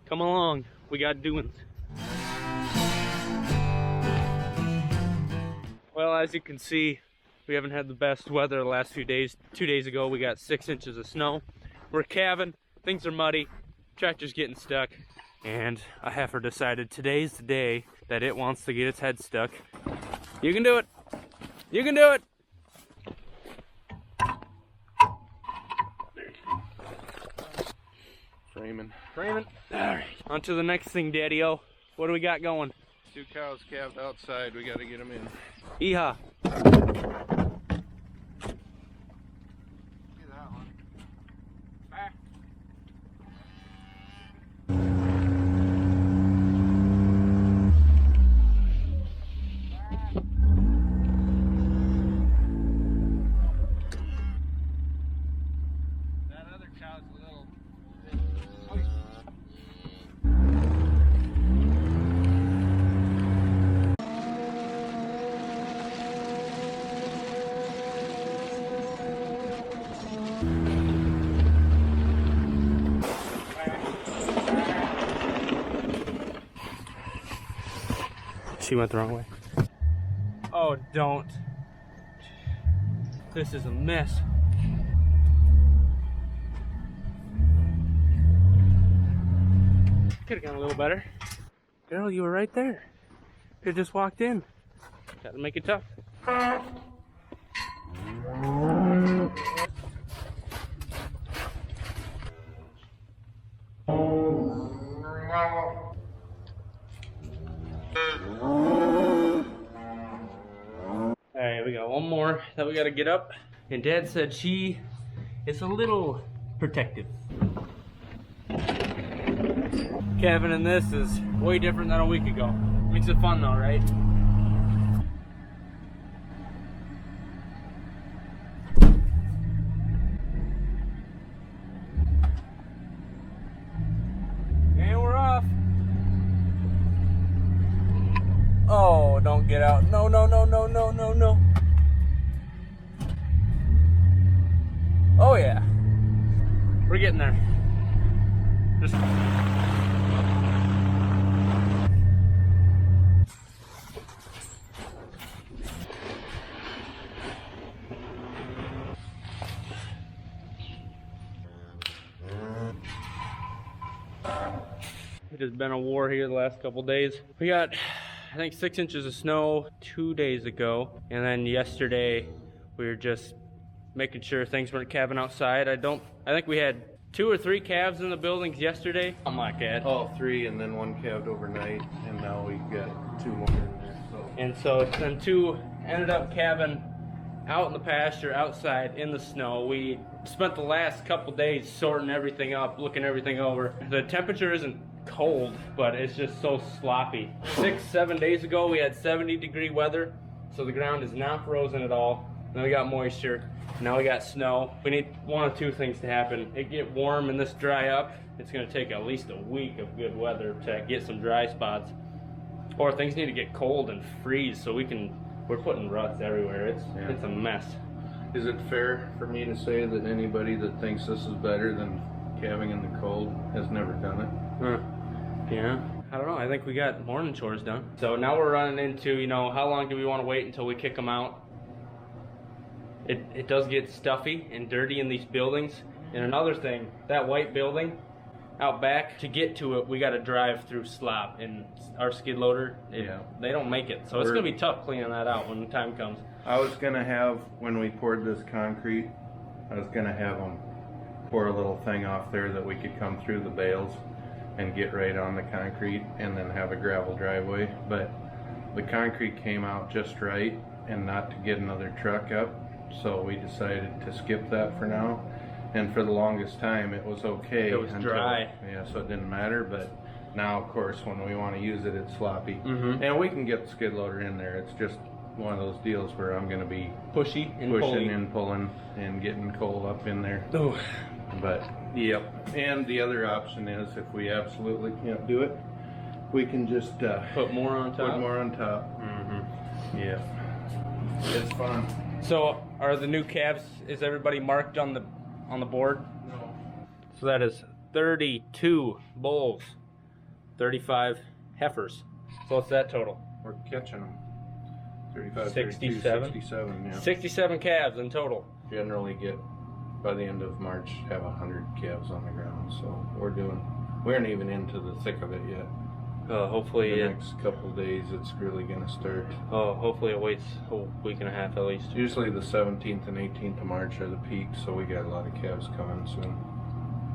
Come along, we got doings. Well, as you can see, we haven't had the best weather the last few days. 2 days ago, we got 6 inches of snow. We're calving, things are muddy, tractor's getting stuck, and a heifer decided today's the day that it wants to get its head stuck. You can do it! You can do it! Framing. Alright, on to the next thing, Daddy-O. What do we got going? 2 cows calved outside, we gotta get them in. Yeehaw. She went the wrong way. Oh, don't. This is a mess. Could have gone a little better. Girl, you were right there. Could have just walked in. Gotta make it tough. Alright, we got one more that we gotta get up. And Dad said she is a little protective. Kevin and this is way different than a week ago. Makes it fun though, right? And we're off. Oh, don't get out. No, no, no, no, no, no, no. Oh yeah. We're getting there. Just... It has been a war here the last couple days. We got, I think, 6 inches of snow 2 days ago, and then yesterday we were just making sure things weren't calving outside. I think we had 2 or 3 calves in the buildings yesterday. Something like that. Oh, 3, and then 1 calved overnight, and now we got 2 more in there. And so then 2 ended up calving out in the pasture, outside in the snow. We spent the last couple days sorting everything up, looking everything over. The temperature isn't cold, but it's just so sloppy. 6-7 days ago we had 70-degree weather, so the ground is not frozen at all. Then we got moisture. Now we got snow. We need 1 of 2 things to happen. It get warm and this dry up. It's gonna take at least a week of good weather to get some dry spots. Or things need to get cold and freeze so we're putting ruts everywhere. It's a mess. Is it fair for me to say that anybody that thinks this is better than calving in the cold has never done it? Yeah. I don't know. I think we got morning chores done. So now we're running into, how long do we want to wait until we kick them out? It does get stuffy and dirty in these buildings. And another thing, that white building out back, to get to it, we got to drive through slop. And our skid loader, they don't make it. So it's going to be tough cleaning that out when the time comes. I was going to have, when we poured this concrete, I was going to have them pour a little thing off there that we could come through the bales and get right on the concrete and then have a gravel driveway. But the concrete came out just right and not to get another truck up. So we decided to skip that for now. And for the longest time it was okay. It was dry. Yeah, so it didn't matter. But now, of course, when we want to use it, it's sloppy. And we can get the skid loader in there. It's just one of those deals where I'm going to be pushing and pulling and getting coal up in there. Oh. But yep. And the other option is, if we absolutely can't do it, we can just put more on top. Put more on top. Yeah. It's fun. So are the new calves, is everybody marked on the board? No. So that is 32 bulls 35 heifers. So what's that total? We're catching them. 35, 67? 32, 67, yeah. 67 calves in total. Generally get, by the end of March, have 100 calves on the ground. So we aren't even into the thick of it yet. Hopefully the next couple of days it's really going to start. Hopefully it waits a week and a half at least. Usually the 17th and 18th of March are the peaks, so we got a lot of calves coming soon.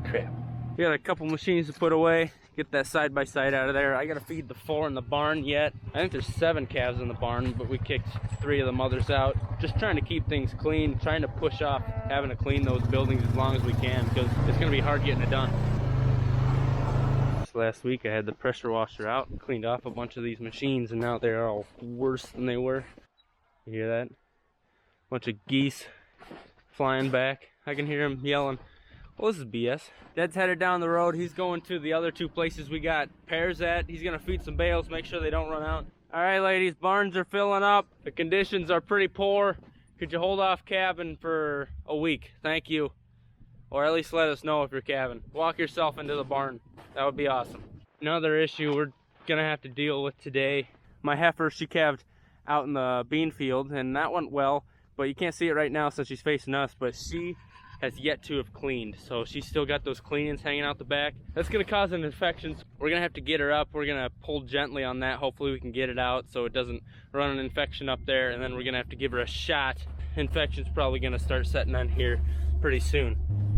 Crap. We got a couple machines to put away. Get that side by side out of there. I gotta feed the 4 in the barn yet. I think there's 7 calves in the barn, but we kicked 3 of the mothers out. Just trying to keep things clean, trying to push off having to clean those buildings as long as we can, because it's gonna be hard getting it done. Last week I had the pressure washer out and cleaned off a bunch of these machines, and now they're all worse than they were. You hear that? Bunch of geese flying back. I can hear them yelling. Well, this is BS. Dad's headed down the road. He's going to the other 2 places we got pairs at. He's gonna feed some bales, make sure they don't run out. All right, ladies, barns are filling up. The conditions are pretty poor. Could you hold off calving for a week? Thank you. Or at least let us know if you're calving. Walk yourself into the barn. That would be awesome. Another issue we're gonna have to deal with today. My heifer, she calved out in the bean field, and that went well, but you can't see it right now since she's facing us, but she has yet to have cleaned. So she's still got those cleanings hanging out the back. That's gonna cause an infection. We're gonna have to get her up. We're gonna pull gently on that. Hopefully we can get it out so it doesn't run an infection up there, and then we're gonna have to give her a shot. Infection's probably gonna start setting on here pretty soon.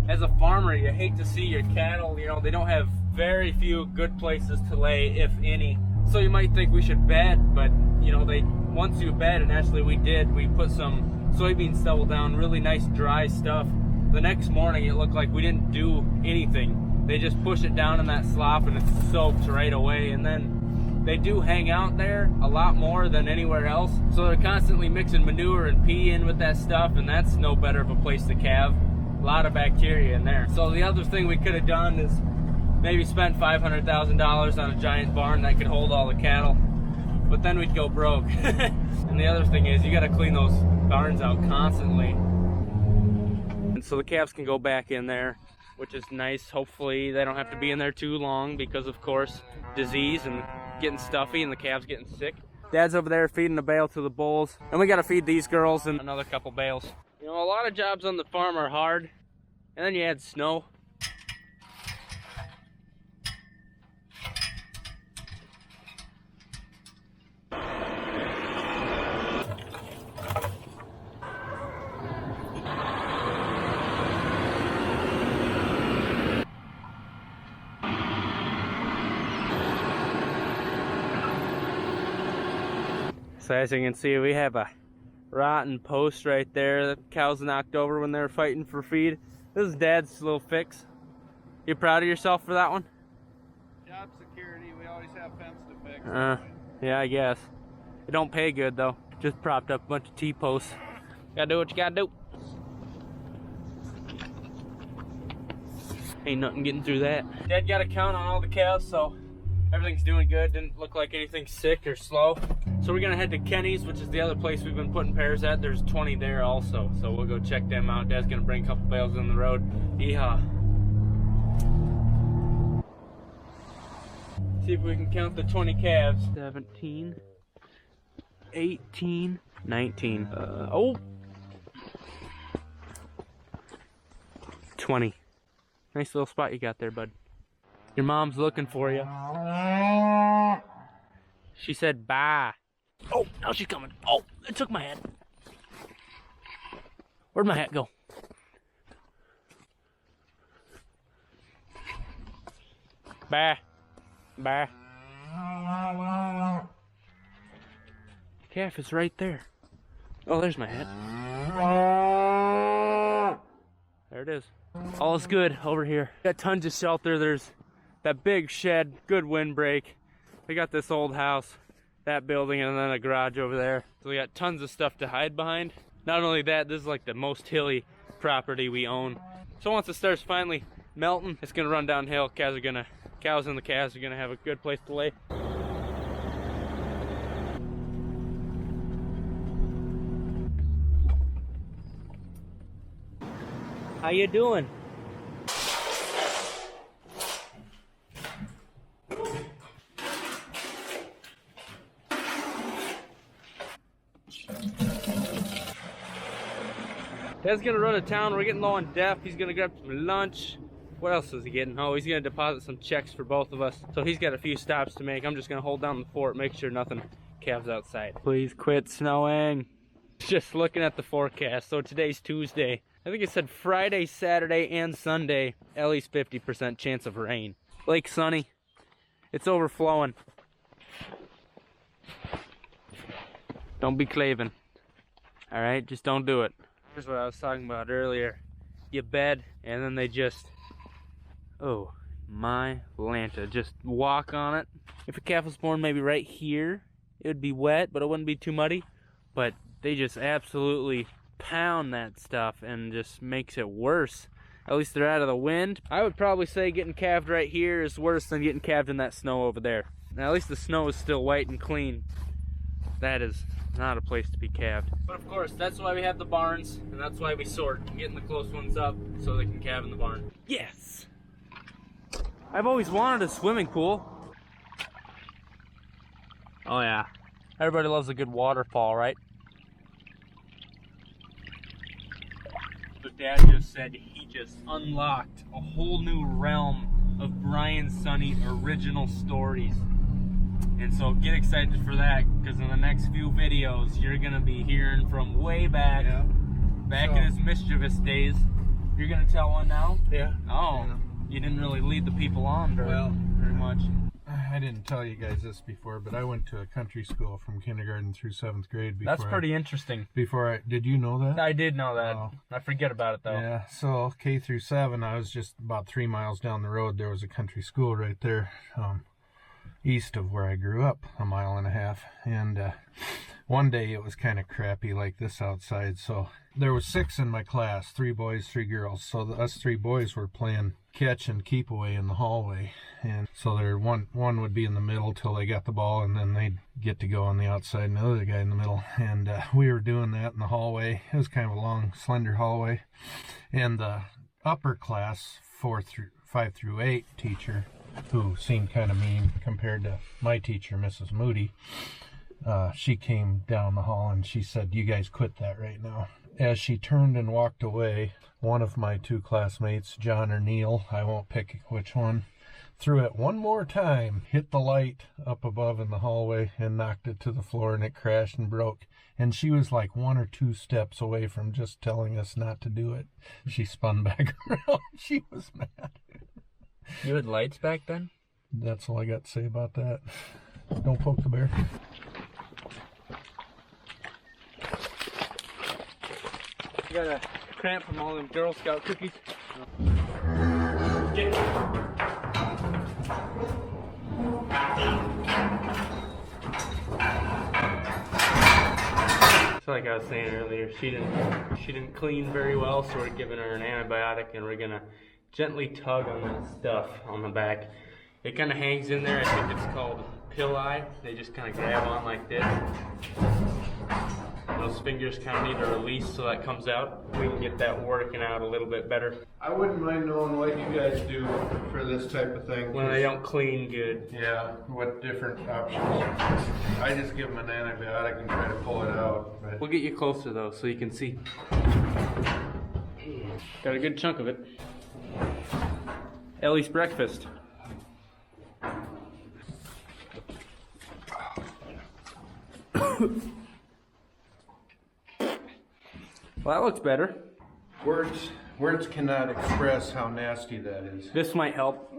As a farmer, you hate to see your cattle, you know, they don't have very few good places to lay, if any. So you might think we should bed, but you know, once you bed, and actually we did, we put some soybean stubble down, really nice dry stuff. The next morning it looked like we didn't do anything. They just push it down in that slop and it's soaked right away, and then they do hang out there a lot more than anywhere else. So they're constantly mixing manure and pee in with that stuff, and that's no better of a place to calve. A lot of bacteria in there. So the other thing we could have done is maybe spent $500,000 on a giant barn that could hold all the cattle, but then we'd go broke. And the other thing is you got to clean those barns out constantly, and so the calves can go back in there, which is nice. Hopefully they don't have to be in there too long because, of course, disease and getting stuffy and the calves getting sick. Dad's over there feeding a bale to the bulls, and we got to feed these girls and another couple bales. You know, a lot of jobs on the farm are hard, and then you add snow. So as you can see, we have a rotten post right there that cows knocked over when they were fighting for feed. This is Dad's little fix. You proud of yourself for that one? Job security, we always have fence to fix. Yeah, I guess. It don't pay good though. Just propped up a bunch of T-posts. Gotta do what you gotta do. Ain't nothing getting through that. Dad got a count on all the calves, so everything's doing good. Didn't look like anything sick or slow. So we're gonna head to Kenny's, which is the other place we've been putting pairs at. There's 20 there also, so we'll go check them out. Dad's gonna bring a couple bales in the road. Yeehaw. See if we can count the 20 calves. 17, 18, 19. 20. Nice little spot you got there, bud. Your mom's looking for you. She said bye. Oh, now she's coming. Oh, it took my hat. Where'd my hat go? Bye. Bye. Calf is right there. Oh, there's my hat. There it is. All is good over here. Got tons of shelter. There's that big shed, good windbreak. We got this old house, that building, and then a garage over there. So we got tons of stuff to hide behind. Not only that, this is like the most hilly property we own. So once it starts finally melting, it's gonna run downhill. Cows and the calves are gonna have a good place to lay. How you doing? Dad's gonna run to town. We're getting low on def. He's gonna grab some lunch. What else is he getting? Oh, he's gonna deposit some checks for both of us. So he's got a few stops to make. I'm just gonna hold down the fort, make sure nothing calves outside. Please quit snowing. Just looking at the forecast. So today's Tuesday. I think it said Friday, Saturday, and Sunday, at least 50% chance of rain. Lake Sunny. It's overflowing. Don't be claving. Alright, just don't do it. Here's what I was talking about earlier. You bed, and then they just, oh my Lanta, just walk on it. If a calf was born maybe right here, it would be wet, but it wouldn't be too muddy. But they just absolutely pound that stuff and just makes it worse. At least they're out of the wind. I would probably say getting calved right here is worse than getting calved in that snow over there. Now at least the snow is still white and clean. That is not a place to be calved. But of course, that's why we have the barns, and that's why we sort, getting the close ones up so they can calve in the barn. Yes! I've always wanted a swimming pool. Oh yeah. Everybody loves a good waterfall, right? But Dad just said he just unlocked a whole new realm of Brian Sonny original stories. And so get excited for that, because in the next few videos, you're gonna be hearing from way back, in his mischievous days. You're gonna tell one now? Yeah. Oh, yeah. You didn't really lead the people on very much. I didn't tell you guys this before, but I went to a country school from kindergarten through 7th grade. That's pretty interesting. Did you know that? I did know that. Oh. I forget about it though. Yeah, so K through 7, I was just about 3 miles down the road. There was a country school right there, east of where I grew up, 1.5 miles. And one day it was kind of crappy like this outside, so there was 6 in my class, 3 boys, 3 girls. So us 3 boys were playing catch and keep away in the hallway, and so there one would be in the middle till they got the ball, and then they'd get to go on the outside and the other guy in the middle. And we were doing that in the hallway. It was kind of a long, slender hallway, and the upper class 5 through 8 teacher, who seemed kind of mean compared to my teacher, Mrs. Moody, she came down the hall and she said, "You guys quit that right now." As she turned and walked away, one of my 2 classmates, John or Neil, I won't pick which one, threw it one more time, hit the light up above in the hallway, and knocked it to the floor, and it crashed and broke. And she was like 1 or 2 steps away from just telling us not to do it. She spun back around. She was mad. You had lights back then? That's all I got to say about that. Don't poke the bear. You got a cramp from all them Girl Scout cookies? Get So like I was saying earlier, she didn't clean very well, so we're giving her an antibiotic, and we're gonna gently tug on that stuff on the back. It kind of hangs in there. I think it's called pill eye. They just kind of grab on like this. Those fingers kind of need to release so that comes out. We can get that working out a little bit better. I wouldn't mind knowing what you guys do for this type of thing. When they don't clean good. Yeah, what different options. I just give them an antibiotic and try to pull it out. But We'll get you closer though so you can see. Got a good chunk of it. Ellie's breakfast. Well, that looks better. Words cannot express how nasty that is. This might help.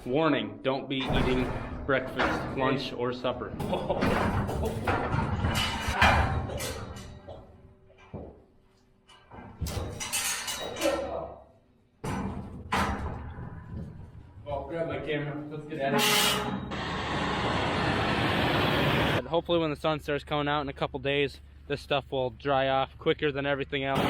Warning, don't be eating breakfast, lunch, or supper. Oh, grab my camera. Let's get at it. And hopefully when the sun starts coming out in a couple days, this stuff will dry off quicker than everything else.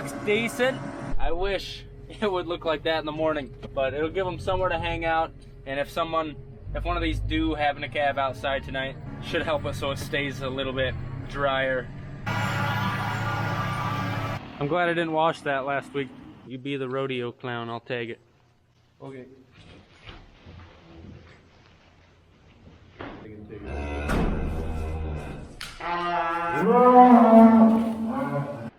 looks decent. I wish it would look like that in the morning, but it'll give them somewhere to hang out. And if one of these do happen to calve outside tonight, should help it so it stays a little bit drier. I'm glad I didn't wash that last week. You be the rodeo clown, I'll tag it. Okay.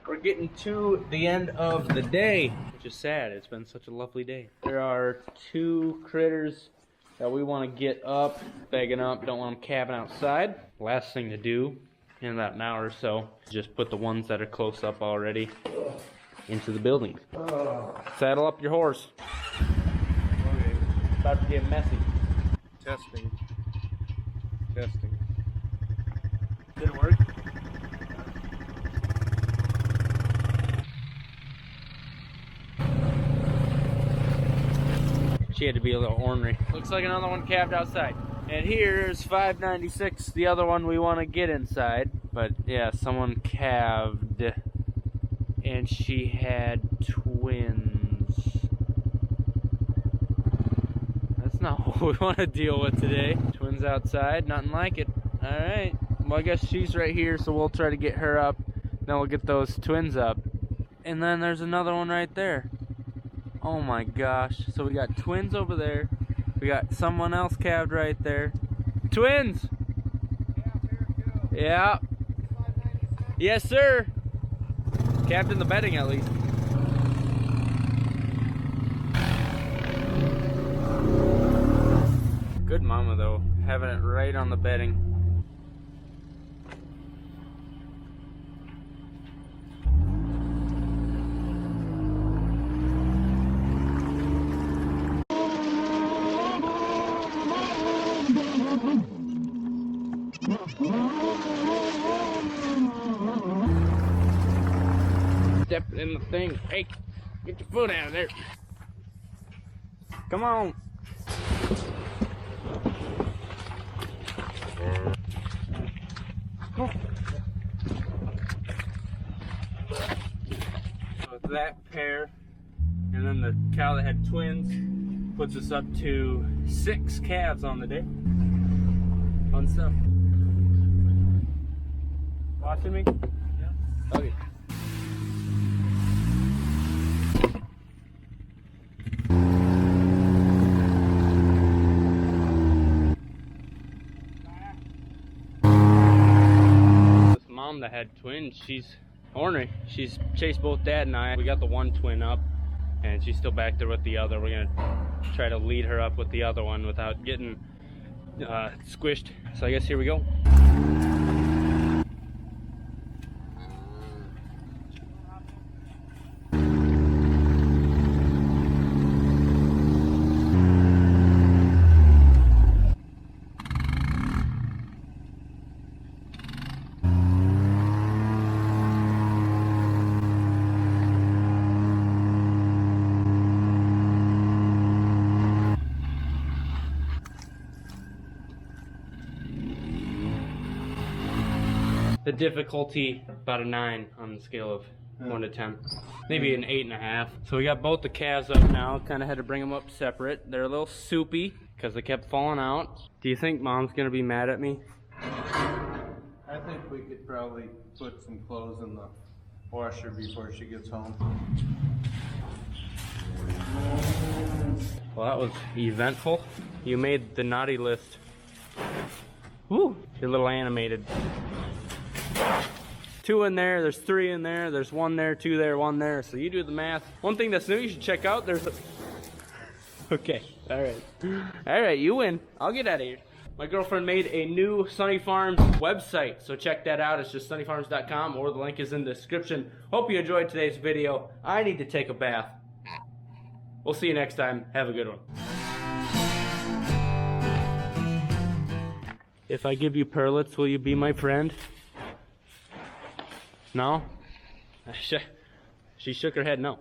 We're getting to the end of the day, which is sad. It's been such a lovely day. There are 2 critters that we want to get up, begging up, don't want them calving outside. Last thing to do in about an hour or so is just put the ones that are close up already into the building. Saddle up your horse. Okay. It's about to get messy. Testing. Testing. Did it work? She had to be a little ornery. Looks like another one calved outside. And here's 596, the other one we want to get inside. But yeah, someone calved and she had twins. That's not what we want to deal with today. Twins outside, nothing like it. All right, well I guess she's right here, so we'll try to get her up. Then we'll get those twins up. And then there's another one right there. Oh my gosh. So we got twins over there. We got someone else calved right there. Twins! Yeah. Yes, sir. Calved in the bedding at least. Good mama though, having it right on the bedding. Step in the thing. Hey, get your foot out of there. Come on. So that pair, and then the cow that had twins, puts us up to 6 calves on the day. Fun stuff. Watching me? Yeah. Okay. This mom that had twins, she's ornery. She's chased both Dad and I. We got the one twin up, and she's still back there with the other. We're gonna try to lead her up with the other one without getting squished. So I guess here we go. The difficulty, about a 9 on the scale of 1 to 10. Maybe an 8.5. So we got both the calves up now. Kind of had to bring them up separate. They're a little soupy because they kept falling out. Do you think Mom's going to be mad at me? I think we could probably put some clothes in the washer before she gets home. Well, that was eventful. You made the naughty list. Woo! You're a little animated. 2 in there, there's 3 in there, there's 1 there, 2 there, 1 there. So you do the math. One thing that's new you should check out, there's a... Okay, alright. Alright, you win. I'll get out of here. My girlfriend made a new Sonne Farms website, so check that out. It's just sonnefarms.com, or the link is in the description. Hope you enjoyed today's video. I need to take a bath. We'll see you next time. Have a good one. If I give you pearlets, will you be my friend? No? She shook her head no.